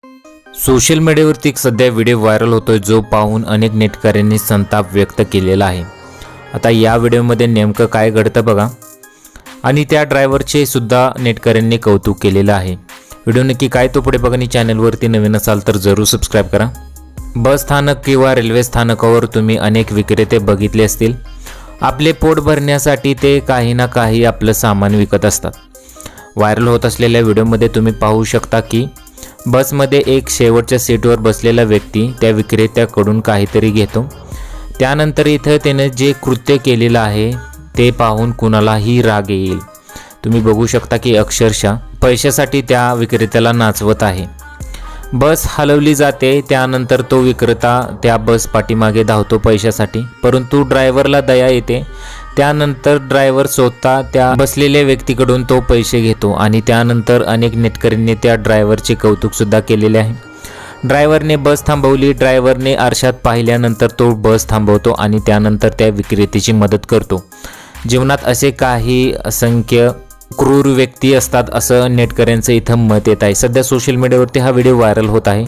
Social मीडियावरती एक सध्या व्हिडिओ व्हायरल होतोय जो पाहून अनेक नेटकऱ्यांनी संताप व्यक्त केलेला आहे। आता या व्हिडिओमध्ये नेमकं काय घडतं बघा आणि त्या ड्रायव्हरचे सुद्धा नेटकऱ्यांनी कौतुक केलेलं आहे। व्हिडिओ नक्की काय तो पुढे बघा आणि चॅनलवरती नवीन असाल तर जरूर सबस्क्राइब करा। बस स्थानक किंवा रेल्वे स्थानकावर तुम्ही अनेक विक्रेते बघितले असतील। आपले पोट भरण्यासाठी ते काही ना काही आपलं सामान विकत असतात। व्हायरल होत असलेल्या व्हिडिओमध्ये तुम्ही पाहू शकता की बसमध्ये एक शेवटच्या सीटवर बसलेला व्यक्ती त्या विक्रेत्याकडून काहीतरी घेतो। त्यानंतर इथं त्याने जे कृत्य केलेलं आहे ते पाहून कुणालाही राग येईल। तुम्ही बघू शकता की अक्षरशः पैशासाठी त्या विक्रेत्याला नाचवत आहे। बस हलवली जाते, त्यानंतर तो विक्रेता त्या बस पाठीमागे धावतो पैशासाठी, परंतु ड्रायव्हरला दया येते। त्यानंतर ड्रायव्हर स्वतः त्या बसलेल्या व्यक्तीकडून तो पैसे घेतो आणि त्यानंतर अनेक नेटकऱ्यांनी त्या ड्रायव्हरचे कौतुक सुद्धा केलेले आहे। ड्रायव्हरने बस थांबवली, ड्रायव्हरने आरशात पाहिल्यानंतर तो बस थांबवतो आणि त्यानंतर त्या विक्रेत्याची मदत करतो। जीवनात असे काही असंख्य क्रूर व्यक्ती असतात असं नेटकऱ्यांचं इथं मत येत आहे। सध्या सोशल मीडियावरती हा व्हिडिओ व्हायरल होत आहे।